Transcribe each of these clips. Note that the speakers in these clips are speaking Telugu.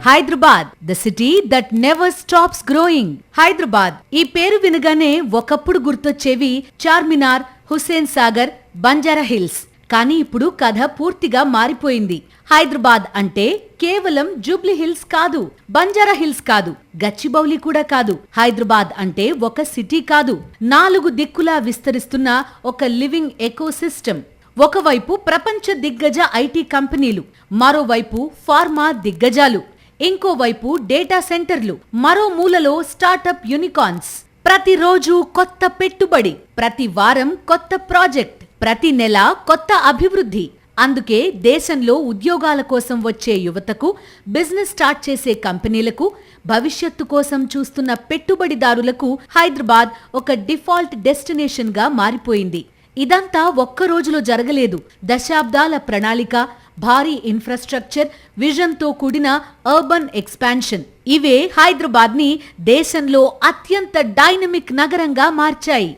Hyderabad, the city that never stops growing. Hyderabad ఈ పేరు వినగానే ఒకప్పుడు గుర్తొచ్చేవి చార్మినార్, హుస్సేన్ సాగర్, బంజారా హిల్స్. కానీ ఇప్పుడు కథ పూర్తిగా మారిపోయింది. హైదరాబాద్ అంటే కేవలం జూబ్లీ హిల్స్ కాదు, బంజారా హిల్స్ కాదు, గచ్చిబౌలి కూడా కాదు. హైదరాబాద్ అంటే ఒక సిటీ కాదు, 4 దిక్కులా విస్తరిస్తున్న ఒక లివింగ్ ఎకోసిస్టమ్. ఒకవైపు ప్రపంచ దిగ్గజ ఐటీ కంపెనీలు, మరోవైపు ఫార్మా దిగ్గజాలు, ఇంకోవైపు డేటా సెంటర్లు, మరో మూలలో స్టార్టప్ యూనికార్న్స్. ప్రతిరోజు కొత్త పెట్టుబడి, ప్రతి వారం కొత్త ప్రాజెక్ట్, ప్రతి నెల కొత్త అభివృద్ధి. అందుకే దేశంలో ఉద్యోగాల కోసం వచ్చే యువతకు, బిజినెస్ స్టార్ట్ చేసే కంపెనీలకు, భవిష్యత్తు కోసం చూస్తున్న పెట్టుబడిదారులకు హైదరాబాద్ ఒక డిఫాల్ట్ డెస్టినేషన్ గా మారిపోయింది. ఇదంతా ఒక్క రోజులో జరగలేదు. దశాబ్దాల ప్రణాళిక, భారీ ఇన్ఫ్రాస్ట్రక్చర్, విజన్తో కూడిన అర్బన్ ఎక్స్పాన్షన్ ఇవే హైదరాబాద్ ని దేశంలో అత్యంత డైనమిక్ నగరంగా మార్చాయి.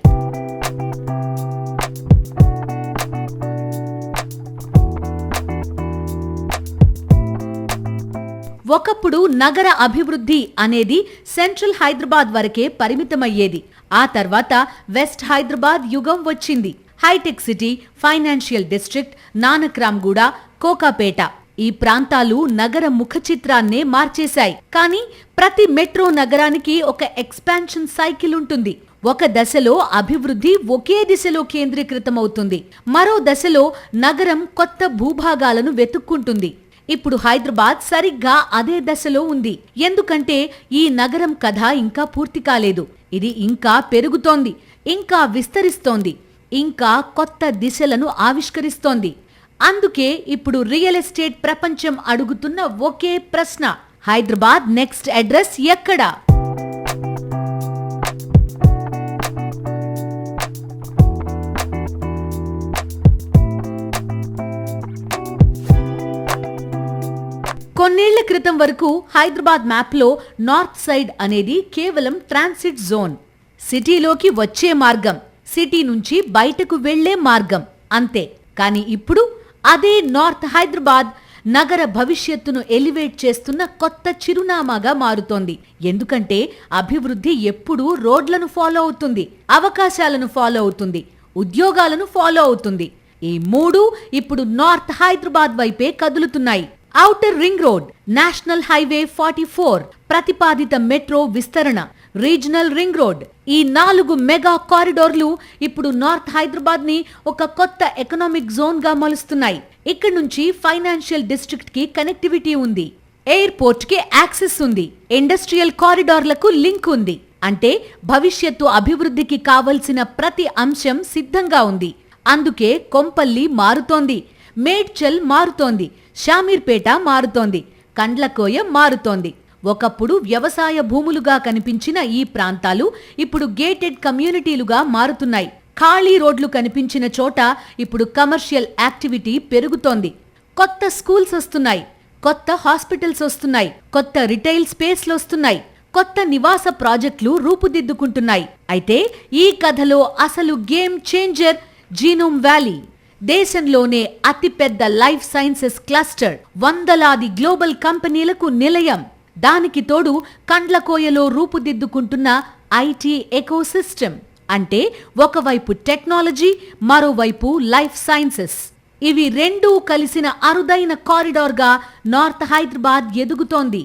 ఒకప్పుడు నగర అభివృద్ధి అనేది సెంట్రల్ హైదరాబాద్ వరకే పరిమితమయ్యేది. ఆ తర్వాత వెస్ట్ హైదరాబాద్ యుగం వచ్చింది. హైటెక్ సిటీ, ఫైనాన్షియల్ డిస్ట్రిక్ట్, నానక్రామ్గూడ, కోకాపేట ఈ ప్రాంతాలు నగర ముఖ చిత్రాన్నే మార్చేశాయి. కానీ ప్రతి మెట్రో నగరానికి ఒక ఎక్స్పాన్షన్ సైకిల్ ఉంటుంది. ఒక దశలో అభివృద్ధి ఒకే దిశలో కేంద్రీకృతమవుతుంది, మరో దశలో నగరం కొత్త భూభాగాలను వెతుక్కుంటుంది. ఇప్పుడు హైదరాబాద్ సరిగ్గా అదే దశలో ఉంది. ఎందుకంటే ఈ నగరం కథ ఇంకా పూర్తి కాలేదు. ఇది ఇంకా పెరుగుతోంది, ఇంకా విస్తరిస్తోంది, ఇంకా కొత్త దిశలను ఆవిష్కరిస్తోంది. అందుకే ఇప్పుడు రియల్ ఎస్టేట్ ప్రపంచం అడుగుతున్న ఒకే ప్రశ్న, హైదరాబాద్ నెక్స్ట్ అడ్రస్ ఎక్కడా? కొన్నేళ్ల క్రితం వరకు హైదరాబాద్ మ్యాప్లో నార్త్ సైడ్ అనేది కేవలం ట్రాన్సిట్ జోన్, సిటీలోకి వచ్చే మార్గం, సిటీ నుంచి బయటకు వెళ్లే మార్గం అంతే. కానీ ఇప్పుడు అదే నార్త్ హైదరాబాద్ నగర భవిష్యత్తును ఎలివేట్ చేస్తున్న కొత్త చిరునామాగా మారుతోంది. ఎందుకంటే అభివృద్ధి ఎప్పుడూ రోడ్లను ఫాలో అవుతుంది, అవకాశాలను ఫాలో అవుతుంది, ఉద్యోగాలను ఫాలో అవుతుంది. ఈ మూడు ఇప్పుడు నార్త్ హైదరాబాద్ వైపే కదులుతున్నాయి. Outer ring road, national highway 44, ప్రతిపాదిత మెట్రో విస్తరణ, రీజనల్ రింగ్ రోడ్, ఈ 4 మెగా కారిడార్లు ఇప్పుడు నార్త్ హైదరాబాద్ ని ఒక కొత్త ఎకనామిక్ జోన్ గా మలుస్తున్నాయి. ఇక్కడ నుంచి ఫైనాన్షియల్ డిస్ట్రిక్ట్ కి కనెక్టివిటీ ఉంది, ఎయిర్పోర్ట్ కి యాక్సెస్ ఉంది, ఇండస్ట్రియల్ కారిడార్లకు లింక్ ఉంది. అంటే భవిష్యత్తు అభివృద్ధికి కావలసిన ప్రతి అంశం సిద్ధంగా ఉంది. అందుకే కొంపల్లి మారుతోంది, మేడ్చల్ మారుతోంది, షామీర్పేట మారుతోంది, కండ్లకోయ మారుతోంది. ఒకప్పుడు వ్యవసాయ భూములుగా కనిపించిన ఈ ప్రాంతాలు ఇప్పుడు గేటెడ్ కమ్యూనిటీలుగా మారుతున్నాయి. ఖాళీ రోడ్లు కనిపించిన చోట ఇప్పుడు కమర్షియల్ యాక్టివిటీ పెరుగుతోంది. కొత్త స్కూల్స్ వస్తున్నాయి, కొత్త హాస్పిటల్స్ వస్తున్నాయి, కొత్త రిటైల్ స్పేస్లు వస్తున్నాయి, కొత్త నివాస ప్రాజెక్టులు రూపుదిద్దుకుంటున్నాయి. అయితే ఈ కథలో అసలు గేమ్ చేంజర్ జీనోమ్ వ్యాలీ. దేశంలోనే అతిపెద్ద లైఫ్ సైన్సెస్ క్లస్టర్, వందలాది గ్లోబల్ కంపెనీలకు నిలయం. దానికి తోడు కండ్లకోయలో రూపుదిద్దుకుంటున్న ఐటీ ఎకోసిస్టమ్. అంటే ఒకవైపు టెక్నాలజీ, మరోవైపు లైఫ్ సైన్సెస్. ఇవి రెండూ కలిసిన అరుదైన కారిడార్గా నార్త్ హైదరాబాద్ ఎదుగుతోంది.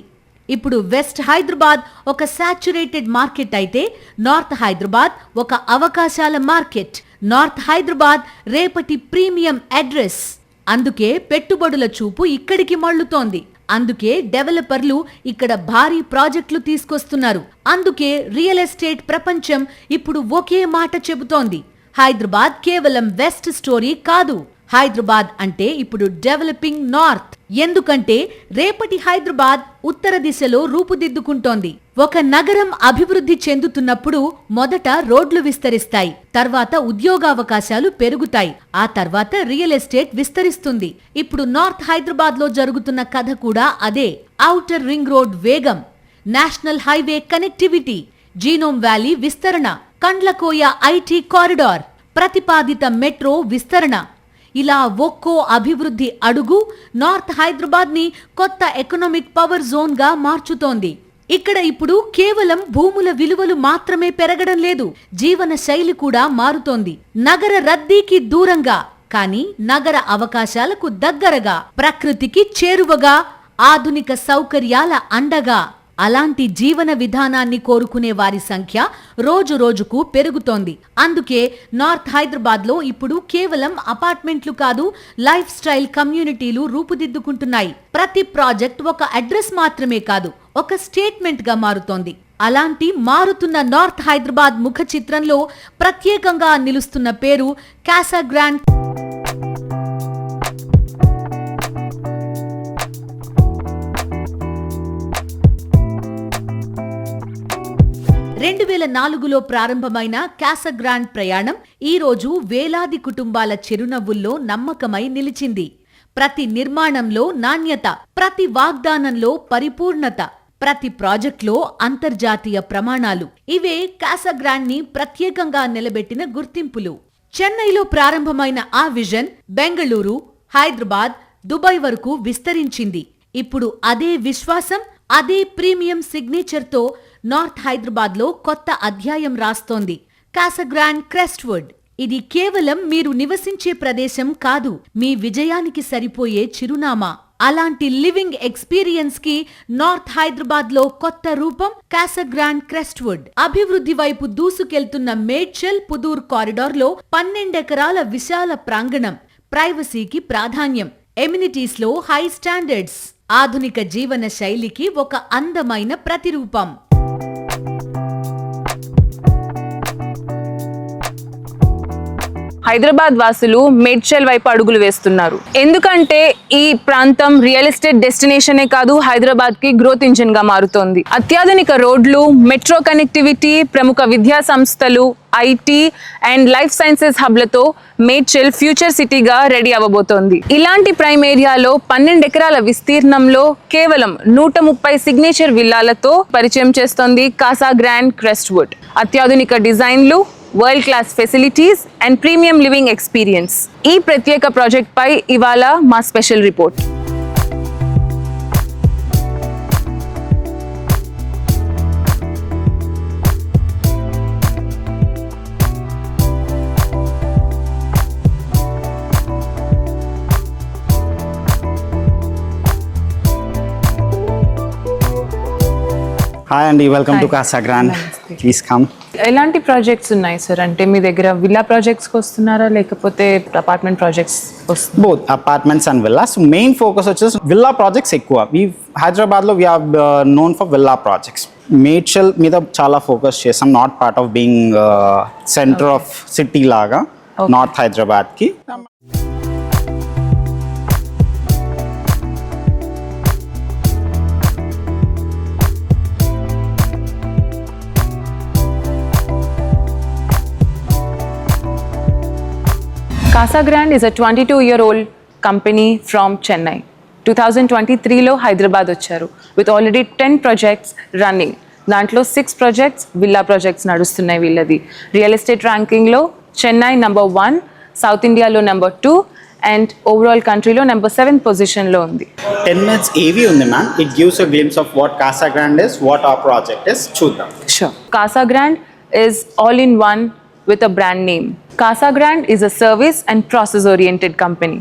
ఇప్పుడు వెస్ట్ హైదరాబాద్ ఒక సాచ్యురేటెడ్ మార్కెట్ అయితే నార్త్ హైదరాబాద్ ఒక అవకాశాల మార్కెట్. నార్త్ హైదరాబాద్ రేపటి ప్రీమియం అడ్రస్. అందుకే పెట్టుబడుల చూపు ఇక్కడికి మళ్లుతోంది. అందుకే డెవలపర్లు ఇక్కడ భారీ ప్రాజెక్టులు తీసుకొస్తున్నారు. అందుకే రియల్ ఎస్టేట్ ప్రపంచం ఇప్పుడు ఒకే మాట చెబుతోంది, హైదరాబాద్ కేవలం వెస్ట్ స్టోరీ కాదు, హైదరాబాద్ అంటే ఇప్పుడు డెవలపింగ్ నార్త్. ఎందుకంటే రేపటి హైదరాబాద్ ఉత్తర దిశలో రూపుదిద్దుకుంటోంది. ఒక నగరం అభివృద్ధి చెందుతున్నప్పుడు మొదట రోడ్లు విస్తరిస్తాయి, తర్వాత ఉద్యోగావకాశాలు పెరుగుతాయి, ఆ తర్వాత రియల్ ఎస్టేట్ విస్తరిస్తుంది. ఇప్పుడు నార్త్ హైదరాబాద్ లో జరుగుతున్న కథ కూడా అదే. ఔటర్ రింగ్ రోడ్ వేగం, national highway connectivity, genome valley విస్తరణ, కండ్లకోయ ఐటీ కారిడార్, ప్రతిపాదిత మెట్రో విస్తరణ, ఇలా ఒక్కో అభివృద్ధి అడుగు నార్త్ హైదరాబాద్ ని కొత్త ఎకనామిక్ పవర్ జోన్ గా మార్చుతోంది. ఇక్కడ ఇప్పుడు కేవలం భూముల విలువలు మాత్రమే పెరగడం లేదు, జీవన శైలి కూడా మారుతోంది. నగర రద్దీకి దూరంగా కానీ నగర అవకాశాలకు దగ్గరగా, ప్రకృతికి చేరువగా, ఆధునిక సౌకర్యాల అండగా అలాంటి జీవన విధానాన్ని కోరుకునే వారి సంఖ్య రోజు రోజుకు పెరుగుతోంది. అందుకే నార్త్ హైదరాబాద్ లో ఇప్పుడు కేవలం అపార్ట్మెంట్లు కాదు, లైఫ్ స్టైల్ కమ్యూనిటీలు రూపుదిద్దుకుంటున్నాయి. ప్రతి ప్రాజెక్ట్ ఒక అడ్రస్ మాత్రమే కాదు, ఒక స్టేట్మెంట్ గా మారుతోంది. అలాంటి మారుతున్న నార్త్ హైదరాబాద్ ముఖ చిత్రంలో ప్రత్యేకంగా నిలుస్తున్న పేరు కాసా గ్రాండ్. 2004లో ప్రారంభమైన కాసా గ్రాండ్ ప్రయాణం ఈ రోజు వేలాది కుటుంబాల చిరునవ్వుల్లో నమ్మకమై నిలిచింది. ప్రతి నిర్మాణంలో నాణ్యత, ప్రతి వాగ్దానంలో పరిపూర్ణత, ప్రతి ప్రాజెక్టులో అంతర్జాతీయ ప్రమాణాలు, ఇవే కాసా గ్రాండ్ ని ప్రత్యేకంగా నిలబెట్టిన గుర్తింపులు. చెన్నైలో ప్రారంభమైన ఆ విజన్ బెంగళూరు, హైదరాబాద్, దుబాయ్ వరకు విస్తరించింది. ఇప్పుడు అదే విశ్వాసం, అదే ప్రీమియం సిగ్నేచర్తో నార్త్ హైదరాబాద్ లో కొత్త అధ్యాయం రాస్తోంది కాసా గ్రాండ్ క్రెస్ట్వుడ్. ఇది కేవలం మీరు నివసించే ప్రదేశం కాదు, మీ విజయానికి సరిపోయే చిరునామా. అలాంటి లివింగ్ ఎక్స్పీరియన్స్ కి నార్త్ హైదరాబాద్ లో కొత్త రూపం కాసా గ్రాండ్ క్రెస్ట్వుడ్. అభివృద్ధి వైపు దూసుకెళ్తున్న మేడ్చల్ పుదూర్ కారిడార్ లో 12 ఎకరాల విశాల ప్రాంగణం, ప్రైవసీకి ప్రాధాన్యం, ఎమ్యూనిటీస్ లో హై స్టాండర్డ్స్, ఆధునిక జీవన శైలికి ఒక అందమైన ప్రతిరూపం. హైదరాబాద్ వాసులు మేడ్చల్ వైపు అడుగులు వేస్తున్నారు. ఎందుకంటే ఈ ప్రాంతం రియల్ ఎస్టేట్ డెస్టినేషనే కాదు, హైదరాబాద్ కి గ్రోత్ ఇంజిన్ గా మారుతోంది. అత్యాధునిక రోడ్లు, మెట్రో కనెక్టివిటీ, ప్రముఖ విద్యా సంస్థలు, ఐటీ అండ్ లైఫ్ సైన్సెస్ హబ్లతో మేడ్చల్ ఫ్యూచర్ సిటీగా రెడీ అవ్వబోతోంది. ఇలాంటి ప్రైమ్ ఏరియాలో 12 ఎకరాల విస్తీర్ణంలో కేవలం 130 సిగ్నేచర్ విల్లాలతో పరిచయం చేస్తోంది కాసా గ్రాండ్ క్రెస్ట్వుడ్. అత్యాధునిక డిజైన్లు, world class facilities and premium living experience. ఈ ప్రత్యేక ప్రాజెక్ట్ పై ఇవాళ మా స్పెషల్ రిపోర్ట్. హాయ్ అండి, welcome to Casa Grand. Please come. ఎలాంటి ప్రాజెక్ట్స్ ఉన్నాయి సార్? అంటే మీ దగ్గర విల్లా ప్రాజెక్ట్స్కి వస్తున్నారా లేకపోతే అపార్ట్మెంట్ ప్రాజెక్ట్స్ వస్తున్నారా? Both apartments and villas. Main focus వచ్చేసి విల్లా ప్రాజెక్ట్స్ ఎక్కువ. హైదరాబాద్లో we are known for villa projects. Medchal మీద చాలా ఫోకస్ చేసాం, not part of being centre of city లాగా నార్త్ హైదరాబాద్కి. Casa Grande is a 22-year-old company from Chennai. 2023లో హైదరాబాద్ వచ్చారు with already 10 projects running. దాంట్లో 6 projects విల్లా ప్రాజెక్ట్స్ నడుస్తున్నాయి వీళ్ళది. రియల్ ఎస్టేట్ ర్యాంకింగ్లో చెన్నై నెంబర్ 1, సౌత్ ఇండియాలో నెంబర్ 2 అండ్ ఓవరాల్ కంట్రీలో నెంబర్ 7 పొజిషన్లో ఉంది. 10 minutes ఏవి ఉంది ma'am. It gives a glimpse of what Casa Grande is, what our project is. చూద్దాం. Sure. Casa Grande is all in one with a brand name. Casa Grande is a service and process-oriented company.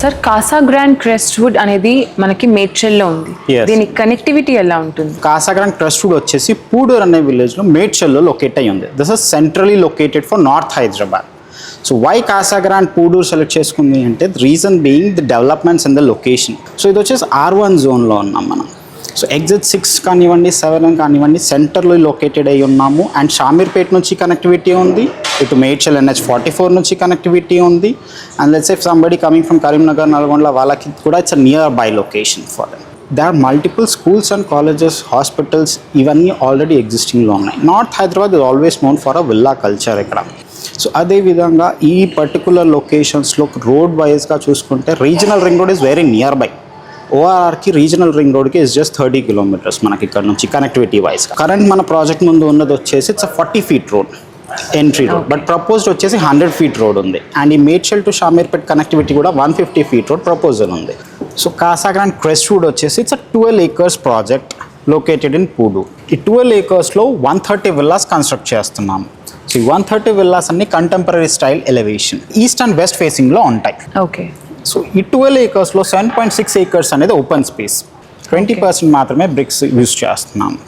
Sir, Casa Grand Crestwood అనేది మనకి మేడ్చల్లో ఉంది. దీని కనెక్టివిటీ ఎలా ఉంటుంది? కాసా గ్రాండ్ క్రెస్ట్వుడ్ వచ్చేసి పూడూర్ అనే విలేజ్లో మేడ్చల్లో లొకేట్ అయ్యి ఉంది. This is centrally located for north Hyderabad. So why Casa Grand Pudur select చేసుకుంది అంటే reason being the developments in the location. So ఇది వచ్చేసి R1 జోన్లో ఉన్నాం మనం. సో ఎగ్జిట్ 6 కానివ్వండి, 7 కానివ్వండి, సెంటర్లో లొకేటెడ్ అయ్యి ఉన్నాము. అండ్ షామీర్పేట్ నుంచి కనెక్టివిటీ ఉంది, ఇటు మేడ్చల్ NH44 నుంచి కనెక్టివిటీ ఉంది. And let's say somebody coming from Karimnagar, Nalgonda, వాళ్ళకి కూడా it's near by location for them. They are multiple schools and colleges, hospitals, ఇవన్నీ ఆల్రెడీ ఎగ్జిస్టింగ్లో ఉన్నాయి. North Hyderabad is always known for a villa culture. ఇక్కడ సో అదేవిధంగా ఈ పర్టికులర్ లొకేషన్స్లో రోడ్ వైజ్గా చూసుకుంటే regional ring road is very near by. ఓఆర్ఆర్కి రీజనల్ రింగ్ రోడ్కి ఇస్ జస్ట్ 30 కిలోమీటర్స్ మనకి ఇక్కడ నుంచి కనెక్టివిటీ వైజ్. కరెంట్ మన ప్రాజెక్ట్ ముందు ఉన్నది వచ్చేసి it's 40 feet road entry road, but proposed వచ్చేసి 100 feet రోడ్ ఉంది. అండ్ ఈ మేడ్చల్ టు షామీర్పేట్ కనెక్టివిటీ కూడా 150 feet రోడ్ ప్రపోజల్ ఉంది. సో కాసా గ్రాండ్ క్రెస్ట్వుడ్ వచ్చేసి it's 12 acres project located in Pudu. ఈ 12 acresలో 130 villas కన్స్ట్రక్ట్ చేస్తున్నాము. సో ఈ 130 villas అన్ని contemporary style elevation east and west ఫేసింగ్లో ఉంటాయి. ఓకే. సో ఈ 12 acresలో 7.6 acres అనేది ఓపెన్ స్పేస్, 20% మాత్రమే బ్రిక్స్ యూజ్ చేస్తున్నాము.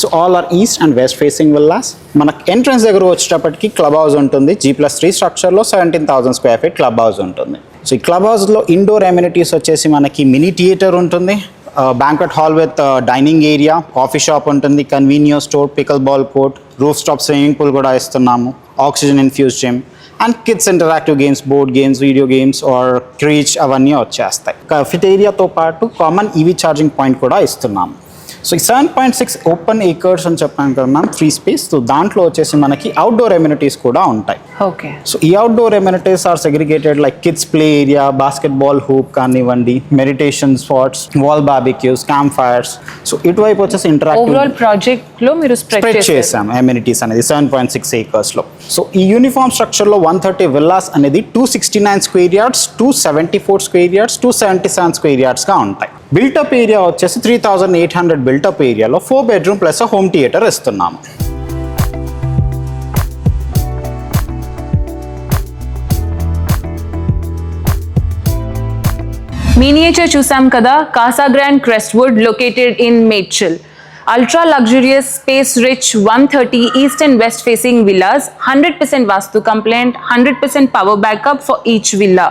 So all are east and west facing villas. మనకు ఎంట్రన్స్ దగ్గర వచ్చేటప్పటికి క్లబ్ హౌస్ ఉంటుంది. G+3 స్ట్రక్చర్లో 17,000 square feet club house ఉంటుంది. సో ఈ క్లబ్ హౌస్లో ఇండోర్ ఎమ్యూనిటీస్ వచ్చేసి మనకి మినీ థియేటర్ ఉంటుంది, banquet hall with dining area, coffee shop ఉంటుంది, convenience store, pickle ball court, roof top swimming pool కూడా ఇస్తున్నాము, oxygen infuse gym and kids interactive games, board games, video games or creche అవన్నీ వచ్చేస్తాయి. ఫిటేరియాతో పాటు కామన్ ఈవీ ఛార్జింగ్ పాయింట్ కూడా ఇస్తున్నాము. సో ఈ 7.6 ఓపెన్ ఏకర్స్ అని చెప్పాను కదా మ్యామ్, ఫ్రీ స్పేస్. సో దాంట్లో వచ్చేసి మనకి అవుట్డోర్ ఎమ్యూనిటీస్ కూడా ఉంటాయి. ఓకే. సో ఈ outdoor amenities are segregated like kids play area, basketball hoop కానివ్వండి, meditation spots, wall barbecues, camp fires. So ఇటువైపు వచ్చేసి ఇంటరాక్టివ్ ఓవరాల్ ప్రాజెక్ట్ లో మీరు స్ప్రెడ్ చేసాం ఎమ్యూనిటీస్ అనేది 7.6 acresలో. సో ఈ యూనిఫామ్ స్ట్రక్చర్లో 130 villas అనేది 269 square yards, 274 square yards, 277 square yardsగా ఉంటాయి. బిల్టప్ ఏరియా వచ్చేసి 3,800 బిల్టప్ ఏరియాలో 4 bedroom ప్లస్ హోమ్ థియేటర్ ఇస్తున్నాము. మినియేచర్ చూసాం కదా, Casa Grand Crestwood located in Medchal. Ultra luxurious, space rich 130 east and west facing villas, 100% vastu compliant, 100% power backup for each villa,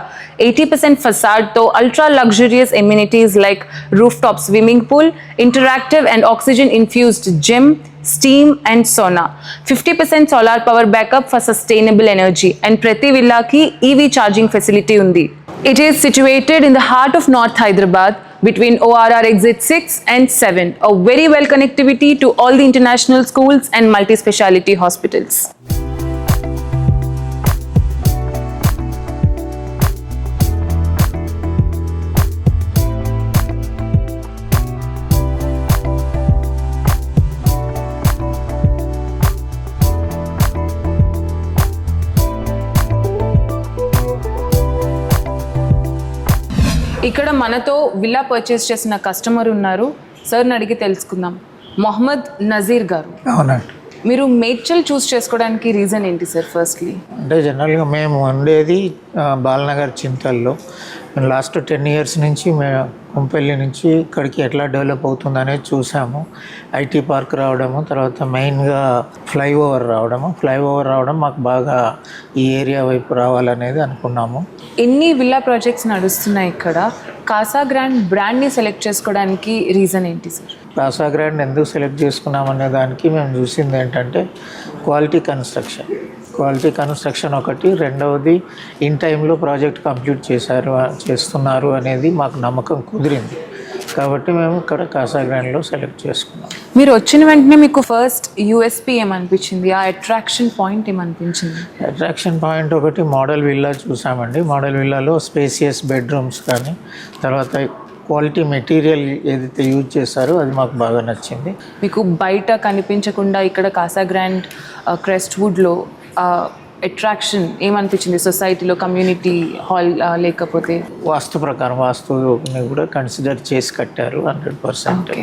80% facade to ultra luxurious amenities like rooftop swimming pool, interactive and oxygen infused gym, steam and sauna, 50% solar power backup for sustainable energy, and prati villa ki EV charging facility undi. It is situated in the heart of North Hyderabad between ORR exit 6 and 7, a very well connectivity to all the international schools and multi-speciality hospitals. ఇక్కడ మనతో విల్లా పర్చేస్ చేసిన కస్టమర్ ఉన్నారు. సార్ని అడిగి తెలుసుకుందాం. మొహమ్మద్ నజీర్ గారు, అవునండి. మీరు మేడ్చల్ చూస్ చేసుకోవడానికి రీజన్ ఏంటి సార్? ఫస్ట్లీ అంటే జనరల్గా మేము ఉండేది బాలనగర్ చింతల్లో. లాస్ట్ 10 years నుంచి మేము కుంపెల్లి నుంచి ఇక్కడికి ఎట్లా డెవలప్ అవుతుంది అనేది చూసాము. ఐటీ పార్క్ రావడము, తర్వాత మెయిన్గా ఫ్లైఓవర్ రావడం మాకు బాగా ఈ ఏరియా వైపు రావాలనేది అనుకున్నాము. ఎన్ని విల్లా ప్రాజెక్ట్స్ నడుస్తున్నాయి ఇక్కడ? కాసా గ్రాండ్ బ్రాండ్ని సెలెక్ట్ చేసుకోవడానికి రీజన్ ఏంటి సార్? కాసా గ్రాండ్ ఎందుకు సెలెక్ట్ చేసుకున్నామనే దానికి మేము చూసింది ఏంటంటే క్వాలిటీ కన్స్ట్రక్షన్ ఒకటి, రెండవది ఇన్ టైంలో ప్రాజెక్ట్ కంప్లీట్ చేస్తున్నారు అనేది మాకు నమ్మకం కుదిరింది. కాబట్టి మేము ఇక్కడ కాసా గ్రాండ్లో సెలెక్ట్ చేసుకున్నాం. మీరు వచ్చిన వెంటనే మీకు ఫస్ట్ యూఎస్పీ ఏమనిపించింది? ఆ అట్రాక్షన్ పాయింట్ ఏమనిపించింది? అట్రాక్షన్ పాయింట్ ఒకటి మోడల్ విల్లా చూసామండి. మోడల్ విల్లాలో స్పేసియస్ బెడ్రూమ్స్ కానీ, తర్వాత క్వాలిటీ మెటీరియల్ ఏదైతే యూజ్ చేశారో అది మాకు బాగా నచ్చింది. మీకు బయట కనిపించకుండా ఇక్కడ కాసా గ్రాండ్ క్రెస్ట్వుడ్లో అట్రాక్షన్ ఏమనిపించింది? సొసైటీలో కమ్యూనిటీ హాల్ లేకపోతే వాస్తు ప్రకారం వాస్తుని కూడా కన్సిడర్ చేసి కట్టారు 100%.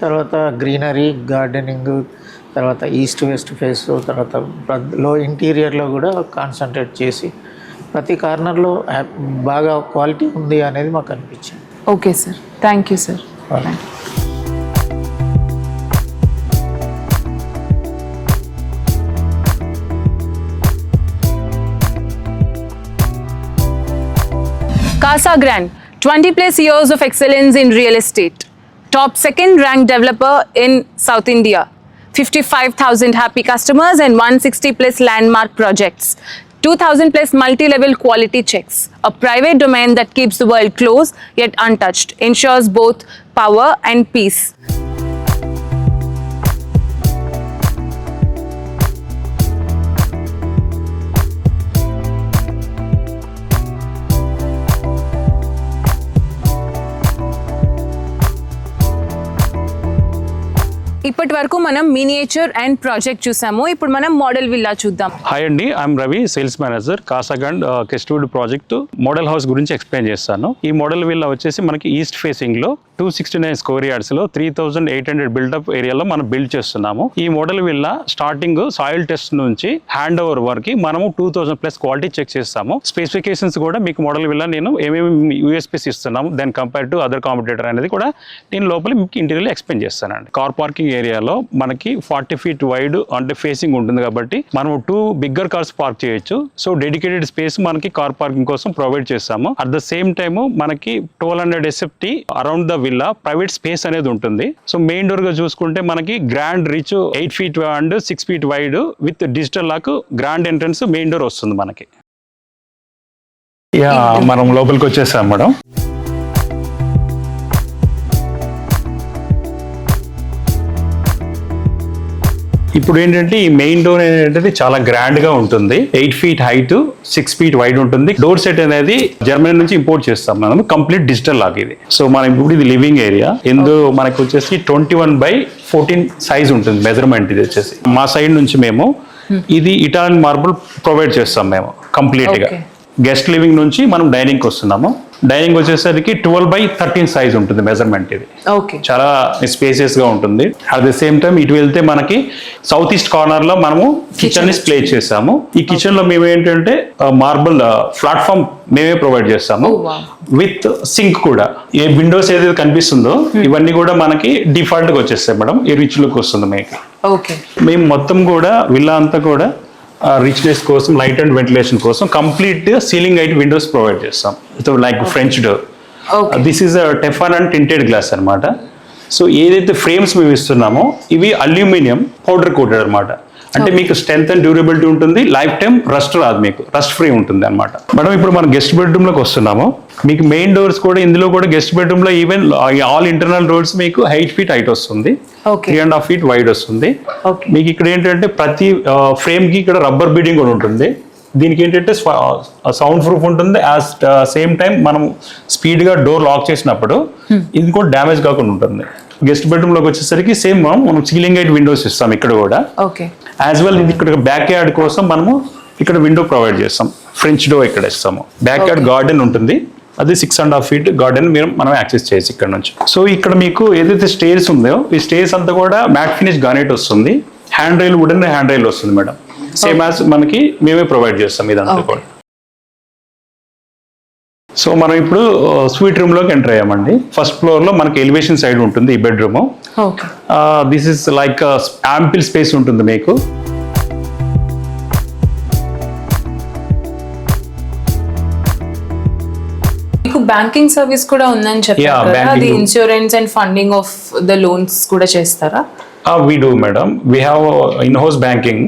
తర్వాత గ్రీనరీ, గార్డెనింగ్, తర్వాత ఈస్ట్ వెస్ట్ ఫేస్, తర్వాత ఇంటీరియర్లో కూడా కాన్సన్ట్రేట్ చేసి ప్రతి కార్నర్లో బాగా క్వాలిటీ ఉంది అనేది మాకు అనిపించింది. Okay sir, thank you sir. Casa Grande, 20+ years of excellence in real estate. Top 2nd ranked developer in South India. 55,000 happy customers and 160+ landmark projects. 2,000+ multi-level quality checks. A private domain that keeps the world close yet untouched. Ensures both power and peace. ఇప్పటి వరకు మనం మినియేచర్ అండ్ ప్రాజెక్ట్ చూసాము. ఇప్పుడు మనం మోడల్ విల్లా చూద్దాం. హాయ్ అండి, I'm Ravi, sales manager, Casagrand Crestwood project model house గురించి ఎక్స్ప్లెయిన్ చేస్తాను. ఈ మోడల్ విల్లా వచ్చేసి మనకి ఈస్ట్ ఫేసింగ్ లో 269 స్క్వేర్ యార్డ్స్ లో 3800 బిల్డప్ ఏరియాలో మనం బిల్డ్ చేస్తున్నాము. ఈ model villa starting soil test నుంచి హ్యాండ్ ఓవర్ వరకు మనము 2000+ క్వాలిటీ చెక్ చేస్తాము. స్పెసిఫికేషన్స్ కూడా మీకు మోడల్ విల్లా నేను ఏమేమి యూఎస్పీస్ ఇస్తున్నాము then compare to other competitor అనేది కూడా నేను లోపల మీకు ఇంటీరియర్ ఎక్స్ప్లెయిన్ చేస్తానండి. కార్ పార్కింగ్ ఏరియాలో మనకి 40 feet వైడ్ అంటే ఫేసింగ్ ఉంటుంది కాబట్టి మనం 2 బిగ్గర్ కార్స్ పార్క్ చేయొచ్చు. సో డెడికేటెడ్ స్పేస్ మనకి కార్ పార్కింగ్ కోసం ప్రొవైడ్ చేస్తాము. అట్ ద సేమ్ టైమ్ మనకి 1200 SFT around the villa private space అనేది ఉంటుంది. సో మెయిన్ డోర్ గా చూసుకుంటే మనకి grand rich 8 feet and 6 feet wide with digital lock grand entrance main door వస్తుంది మనకి. మనం లోపలికి వచ్చేసాం మేడం. ఇప్పుడు ఏంటంటే ఈ మెయిన్ డోర్ ఏంటంటే చాలా గ్రాండ్ గా ఉంటుంది. 8 feet హైట్, 6 feet వైడ్ ఉంటుంది. డోర్ సెట్ అనేది జర్మనీ నుంచి ఇంపోర్ట్ చేస్తాం మనం. కంప్లీట్ డిజిటల్ లాక్ ఇది. సో మనం ఇప్పుడు ఇది లివింగ్ ఏరియా. ఇందులో మనకు వచ్చేసి 21/14 సైజ్ ఉంటుంది మెజర్మెంట్. ఇది వచ్చేసి మా సైడ్ నుంచి మేము ఇది ఇటాలియన్ మార్బుల్ ప్రొవైడ్ చేస్తాం మేము కంప్లీట్ గా. గెస్ట్ లివింగ్ నుంచి మనం డైనింగ్ వస్తున్నాము. డైనింగ్ వచ్చేసరికి 12/13 సైజ్ ఉంటుంది మెజర్మెంట్. ఇది చాలా స్పేసియస్ గా ఉంటుంది. అట్ ద సేమ్ టైం ఇటు వెళ్తే మనకి సౌత్ ఈస్ట్ కార్నర్ లో మనము కిచెన్ ని ప్లేస్ చేసాము. ఈ కిచెన్ లో మేము ఏంటంటే మార్బుల్ ప్లాట్ఫామ్ మేమే ప్రొవైడ్ చేస్తాము విత్ సింక్ కూడా. ఏ విండోస్ ఏదైతే కనిపిస్తుందో ఇవన్నీ కూడా మనకి డిఫాల్ట్ గా వచ్చేస్తాయి మేడం. ఈ రిచ్ లుక్ వస్తుంది మీకు. మేము మొత్తం కూడా విల్లా అంతా కూడా రిచ్నెస్ కోసం, లైట్ అండ్ వెంటిలేషన్ కోసం complete ceiling height windows provide చేస్తాం. Like French door. This is టెఫాన్ అండ్ టింటెడ్ గ్లాస్ అనమాట. సో ఏదైతే ఫ్రేమ్స్ మేము ఇస్తున్నామో ఇవి అల్యూమినియం పౌడర్ కోటెడ్ అనమాట. అంటే మీకు స్ట్రెంత్ అండ్ డ్యూరబిలిటీ ఉంటుంది. లైఫ్ టైం రస్ట్ రాదు, మీకు రస్ట్ ఫ్రీ ఉంటుంది అనమాట. మేడం ఇప్పుడు మనం గెస్ట్ బెడ్రూమ్ లోకి వస్తున్నాము. మీకు మెయిన్ డోర్స్ కూడా ఇందులో కూడా గెస్ట్ బెడ్రూమ్ లో ఈవెన్ ఆల్ ఇంటర్నల్ డోర్స్ మీకు 8 feet హైట్ వస్తుంది, 3.5 feet వైడ్ వస్తుంది. మీకు ఇక్కడ ఏంటంటే ప్రతి ఫ్రేమ్ కి ఇక్కడ రబ్బర్ బీడింగ్ కూడా ఉంటుంది. దీనికి ఏంటంటే సౌండ్ ప్రూఫ్ ఉంటుంది. యాజ్ సేమ్ టైం మనం స్పీడ్ గా డోర్ లాక్ చేసినప్పుడు ఇది కూడా డ్యామేజ్ కాకుండా ఉంటుంది. గెస్ట్ బెడ్రూమ్ లోకి వచ్చేసరికి సేమ్ మనం సీలింగ్ హైట్ విండోస్ ఇస్తాం ఇక్కడ కూడా. యాజ్ వెల్ ఇది ఇక్కడ బ్యాక్ యార్డ్ కోసం మనము ఇక్కడ విండో ప్రొవైడ్ చేస్తాం. ఫ్రెంచ్ డోర్ ఇక్కడ ఇస్తాము. బ్యాక్ యార్డ్ గార్డెన్ ఉంటుంది. అది 6.5 feet గార్డెన్ మనం యాక్సెస్ చేయొచ్చు ఇక్కడ నుంచి. సో ఇక్కడ మీకు ఏదైతే స్టేర్స్ ఉందో ఈ స్టేర్స్ అంతా కూడా మ్యాట్ ఫినిష్ గ్రానైట్ వస్తుంది. Hand rail wooden hand rail వస్తుంది మేడం. సేమ్ యాజ్ మనకి మేమే ప్రొవైడ్ చేస్తాం ఇదంతా కూడా. సో మనం ఇప్పుడు స్వీట్ రూమ్ లోకి ఎంటర్ అయ్యామండి. ఫస్ట్ ఫ్లోర్ లో మనకి ఎలివేషన్ సైడ్ ఉంటుంది ఈ bedroom. This is like ample space ఉంటుంది మీకు. బ్యాంకింగ్ సర్వీస్ కూడా ఉందని చెప్పారు కదా, అది insurance and funding of the loans కూడా చేస్తారా? We do madam. We have in-house banking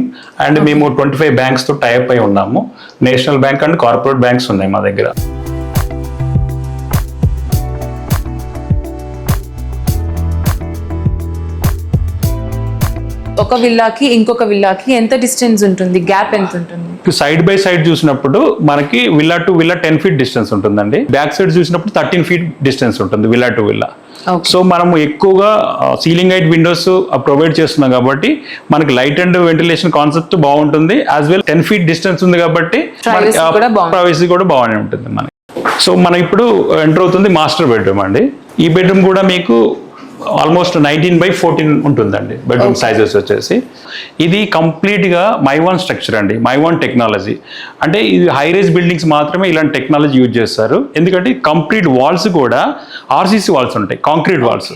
and మేము 25 బ్యాంక్స్ తో టైప్ అయి ఉన్నాము. National bank and corporate banks ఉన్నాయి మా దగ్గర. ఒక విల్లాకి ఇంకొక విల్లాకి ఎంత డిస్టెన్స్ ఉంటుంది, గ్యాప్ ఎంత ఉంటుంది? సైడ్ బై సైడ్ చూసినప్పుడు మనకి villa to villa 10 feet distance ఉంటుందండి. బ్యాక్ సైడ్ చూసినప్పుడు 13 feet డిస్టెన్స్ ఉంటుంది విల్లా టు విల్లా. సో మనము ఎక్కువగా సీలింగ్ హైట్ విండోస్ ప్రొవైడ్ చేస్తున్నాం కాబట్టి మనకి లైట్ అండ్ వెంటిలేషన్ కాన్సెప్ట్ బాగుంటుంది. యాజ్ వెల్ 10 feet డిస్టెన్స్ ఉంది కాబట్టి ప్రైవసీ కూడా బాగానే ఉంటుంది మనకి. సో మనం ఇప్పుడు ఎంటర్ అవుతుంది మాస్టర్ బెడ్రూమ్ అండి. ఈ బెడ్రూమ్ కూడా మీకు ఆల్మోస్ట్ 19/14 ఉంటుందండి బెడ్రూమ్ సైజెస్ వచ్చేసి. ఇది కంప్లీట్గా మై1 స్ట్రక్చర్ అండి, మై1 టెక్నాలజీ. అంటే ఇది హై రైజ్ బిల్డింగ్స్ మాత్రమే ఇలాంటి టెక్నాలజీ యూజ్ చేస్తారు. ఎందుకంటే కంప్లీట్ వాల్స్ కూడా ఆర్సీసీ వాల్స్ ఉంటాయి, concrete walls.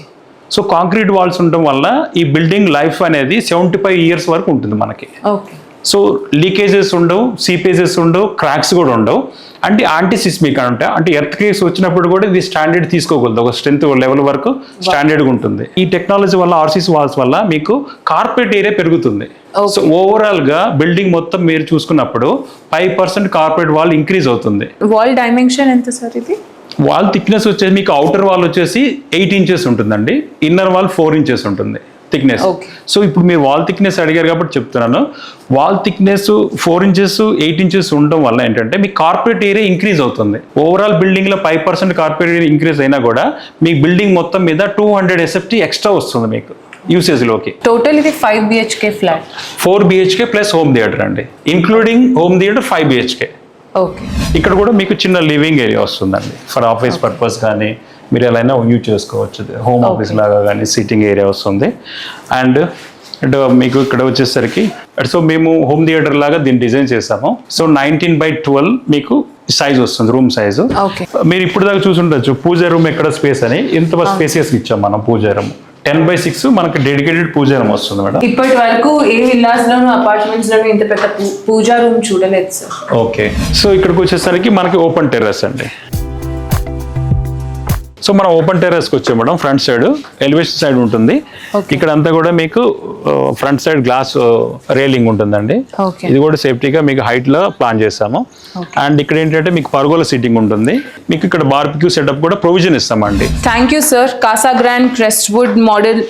So concrete walls ఉండటం వల్ల ఈ బిల్డింగ్ లైఫ్ అనేది 75 years వరకు ఉంటుంది మనకి. సో లీకేజెస్ ఉండవు, సీపేజెస్ ఉండవు, క్రాక్స్ కూడా ఉండవు. అంటే యాంటీ సిస్మిక్ అంటే ఎర్త్ కేస్ వచ్చినప్పుడు కూడా ఇది స్టాండర్డ్ తీసుకోగలదు, ఒక స్ట్రెంత్ లెవెల్ వరకు స్టాండర్డ్గా ఉంటుంది. ఈ టెక్నాలజీ వల్ల ఆర్సీసీ వాల్స్ వల్ల మీకు కార్పెట్ ఏరియా పెరుగుతుంది. సో ఓవరాల్ గా బిల్డింగ్ మొత్తం మీరు చూసుకున్నప్పుడు 5% కార్పెట్ వాల్ ఇంక్రీజ్ అవుతుంది. వాల్ డైమెన్షన్ ఎంత సార్ ఇది? వాల్ థిక్నెస్ వచ్చేసి మీకు అవుటర్ వాల్ వచ్చేసి 8 inches ఉంటుందండి, ఇన్నర్ వాల్ 4 inches ఉంటుంది థిక్నెస్. సో ఇప్పుడు మీరు వాల్ థిక్నెస్ అడిగారు కాబట్టి చెప్తున్నాను. వాల్ థిక్నెస్ 4 inches 8 inches ఉండడం వల్ల ఏంటంటే మీ కార్పెట్ ఏరియా ఇంక్రీజ్ అవుతుంది. ఓవరాల్ బిల్డింగ్ లో 5% కార్పెట్ ఏరియా ఇంక్రీజ్ అయినా కూడా మీ బిల్డింగ్ మొత్తం మీద 200 SFT ఎక్స్ట్రా వస్తుంది మీకు. యూసేజ్లోకి. టోటల్ ఇది 5 BHK flat. 4 BHK plus home theatre అండి, including home theatre 5 BHK. Okay. ఇక్కడ కూడా మీకు చిన్న లివింగ్ ఏరియా వస్తుందండి, ఫర్ ఆఫీస్ పర్పస్ కానీ మీరు ఎలా అయినా యూజ్ చేసుకోవచ్చు. హోమ్ ఆఫీస్ లాగా కానీ సిట్టింగ్ ఏరియా వస్తుంది. అండ్ మీకు ఇక్కడ వచ్చేసరికి సో మేము హోమ్ థియేటర్ లాగా దీన్ని డిజైన్ చేసాము. సో 19/12 మీకు సైజ్ వస్తుంది, రూమ్ సైజు. మీరు ఇప్పుడు దాకా చూసుండొచ్చు పూజా రూమ్ ఎక్కడ స్పేస్ అని, ఇంత స్పేసెస్ ఇచ్చాం మనం. పూజా రూమ్ 10/6 మనకి డెడికేటెడ్ పూజా రూమ్ వస్తుంది మేడం. ఇప్పటి వరకు ఏ విల్లాస్ లోను అపార్ట్మెంట్స్ లోను ఇంత పెద్ద పూజా రూమ్ చూడలేదు సార్. ఓకే. సో ఇక్కడికి వచ్చేసరికి మనకి ఓపెన్ టెర్రస్ అండి. సో మనం ఓపెన్ టెర్రస్కి వచ్చాం madam. Front side elevation side ఉంటుంది. ఇక్కడ అంతా కూడా మీకు ఫ్రంట్ సైడ్ గ్లాస్ రేలింగ్ ఉంటుందండి. ఇది కూడా సేఫ్టీగా మీకు హైట్ లో ప్లాన్ చేస్తాము. అండ్ ఇక్కడ ఏంటంటే మీకు పర్గోల సీటింగ్ ఉంటుంది. మీకు ఇక్కడ బార్బిక్యూ సెటప్ కూడా ప్రొవిజన్ ఇస్తామండి. Thank you sir. Casa Grand Crestwood model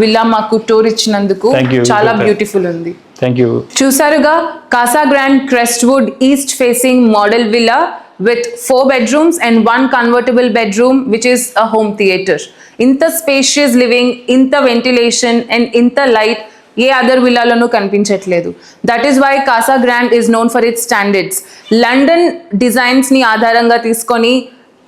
villa మాకు టూర్ ఇచ్చినందుకు చాలా బ్యూటిఫుల్ ఉంది. Thank you. చూసారుగా Casa Grand Crestwood east facing model villa with 4 bedrooms and 1 convertible bedroom which is a home theater. Inta spacious living, inta ventilation and inta light ఏ అదర్ విల్లాలోనూ కనిపించట్లేదు. That is why Casa Grand is known for its standards. London డిజైన్స్ని ఆధారంగా తీసుకొని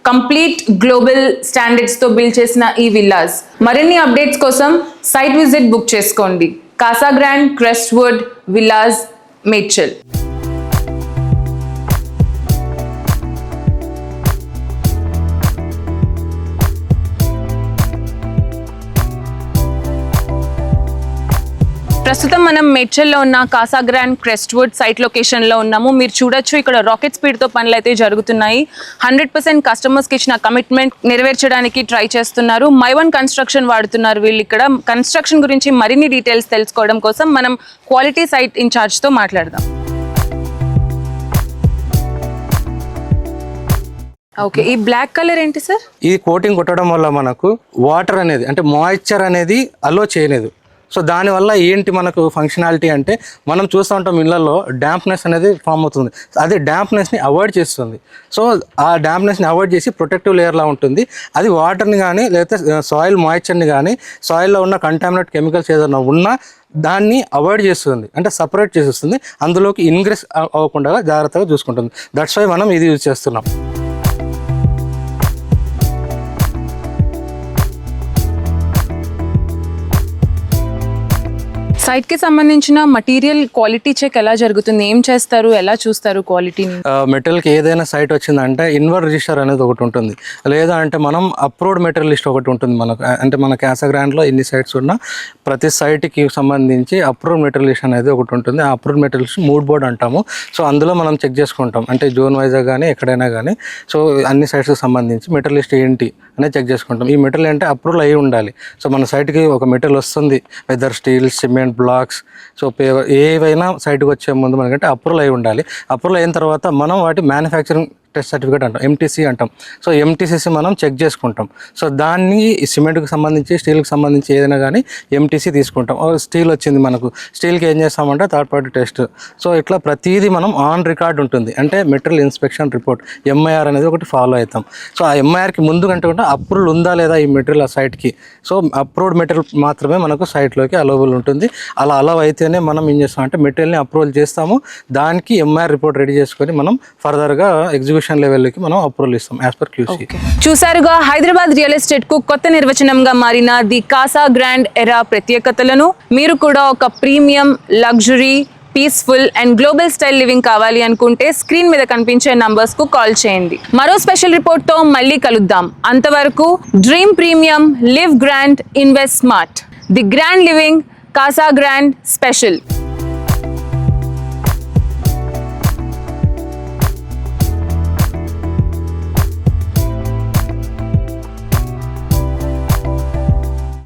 కంప్లీట్ గ్లోబల్ స్టాండర్డ్స్తో బిల్డ్ చేసిన ఈ విల్లాస్. మరిన్ని అప్డేట్స్ కోసం సైట్ విజిట్ బుక్ చేసుకోండి. Kasa Grand క్రెస్ట్వుడ్ villas, Medchal. ప్రస్తుతం మనం మేడ్చల్లో ఉన్న కాసా గ్రాండ్ క్రెస్ట్వుడ్ సైట్ లొకేషన్లో ఉన్నాము. మీరు చూడొచ్చు ఇక్కడ రాకెట్ స్పీడ్తో పనులు అయితే జరుగుతున్నాయి. 100% కస్టమర్స్కి ఇచ్చిన కమిట్మెంట్ నెరవేర్చడానికి ట్రై చేస్తున్నారు. మైవన్ కన్స్ట్రక్షన్ వాడుతున్నారు వీళ్ళు. ఇక్కడ కన్స్ట్రక్షన్ గురించి మరిన్ని డీటెయిల్స్ తెలుసుకోవడం కోసం మనం క్వాలిటీ సైట్ ఇన్ఛార్జ్తో మాట్లాడదాం. ఓకే, ఈ బ్లాక్ కలర్ ఏంటి సార్? ఇది కోటింగ్ కొట్టడం వల్ల మనకు వాటర్ అనేది అంటే మాయిశ్చర్ అనేది అలో చేయలేదు. సో దానివల్ల ఏంటి మనకు ఫంక్షనాలిటీ అంటే మనం చూస్తూ ఉంటాం ఇళ్లలో డ్యాంప్నెస్ అనేది ఫామ్ అవుతుంది. అది డ్యాంప్నెస్ని అవాయిడ్ చేస్తుంది. సో ఆ డ్యాంప్నెస్ని అవాయిడ్ చేసి ప్రొటెక్టివ్ లేయర్లా ఉంటుంది. అది వాటర్ని కానీ లేకపోతే సాయిల్ మాయిశ్చర్ని కానీ సాయిల్లో ఉన్న కంటామినేట్ కెమికల్స్ ఏదైనా ఉన్నా దాన్ని అవాయిడ్ చేస్తుంది, అంటే సపరేట్ చేసేస్తుంది. అందులోకి ఇంగ్రెస్ అవ్వకుండా జాగ్రత్తగా చూసుకుంటుంది. దట్స్ వై మనం ఇది యూజ్ చేస్తున్నాం. సైట్కి సంబంధించిన మటీరియల్ క్వాలిటీ చెక్ ఎలా జరుగుతుంది? ఏం చేస్తారు, ఎలా చూస్తారు క్వాలిటీని? మెటీరియల్కి ఏదైనా సైట్ వచ్చిందంటే ఇన్వర్డ్ రిజిస్టర్ అనేది ఒకటి ఉంటుంది, లేదా అంటే మనం అప్రూవ్డ్ మెటీరియల్ లిస్ట్ ఒకటి ఉంటుంది మనకు. అంటే మన కాసా గ్రాండ్లో ఎన్ని సైట్స్ ఉన్నా ప్రతి సైట్కి సంబంధించి అప్రూవ్డ్ మెటీరియల్ లిస్ట్ అనేది ఒకటి ఉంటుంది. ఆ approved material list mood board అంటాము. సో అందులో మనం చెక్ చేసుకుంటాం, అంటే జోన్ వైజ్గా కానీ ఎక్కడైనా కానీ. సో అన్ని సైట్స్కి సంబంధించి మెటీరియల్ లిస్ట్ ఏంటి అనేది చెక్ చేసుకుంటాం. ఈ మెటీరియల్ అంటే అప్రూవల్ అయ్యి ఉండాలి. సో మన సైట్కి ఒక మెటీరియల్ వస్తుంది, whether steel, cement, blocks, so ఏవైనా సైట్కి వచ్చే ముందు మనకంటే అప్రూవల్ అయి ఉండాలి. అప్రూవల్ అయిన తర్వాత మనం వాటి మ్యానుఫ్యాక్చరింగ్ టెస్ట్ సర్టిఫికేట్ అంటాం, ఎంటీసీ అంటాం. సో ఎంటీసీసీ మనం చెక్ చేసుకుంటాం. సో దాన్ని సిమెంట్కి సంబంధించి స్టీల్కి సంబంధించి ఏదైనా కానీ ఎంటీసీ తీసుకుంటాం. స్టీల్ వచ్చింది మనకు, స్టీల్కి ఏం చేస్తామంటే థర్డ్ పార్టీ టెస్ట్. సో ఇట్లా ప్రతిదీ మనం ఆన్ రికార్డ్ ఉంటుంది, అంటే మెటీరియల్ ఇన్స్పెక్షన్ రిపోర్ట్ ఎంఐఆర్ అనేది ఒకటి ఫాలో అవుతాం. సో ఆ ఎంఐఆర్కి ముందు కంటే కూడా అప్రూవల్ ఉందా లేదా ఈ మెటీరియల్ ఆ సైట్కి. సో అప్రూవ్డ్ మెటీరియల్ మాత్రమే మనకు సైట్లోకి అలవబుల్ ఉంటుంది. అలా అలవ్ అయితేనే మనం ఏం చేస్తామంటే మెటీరియల్ని అప్రూవల్ చేస్తాము. దానికి ఎంఐఆర్ రిపోర్ట్ రెడీ చేసుకొని మనం ఫర్దర్గా ఎగ్జిక్యూషన్ లెవెల్కి మనం అప్రూవల్ ఇస్తాం యాజ్ పర్ క్యూసీ. చూసారుగా హైదరాబాద్ రియల్ ఎస్టేట్ కు కొత్త నిర్వచనంగా మారిన ది కాసా గ్రాండ్ ఎరా ప్రత్యేకతలను. మీరు కూడా ఒక premium, luxury, peaceful and global style living కావాలి అనుకుంటే స్క్రీన్ మీద కనిపించే నంబర్స్ కు కాల్ చేయండి. మరో స్పెషల్ రిపోర్ట్ తో మళ్ళీ కలుద్దాం. అంతవరకు dream premium, live grand, invest smart. The grand living, Casa Grand special.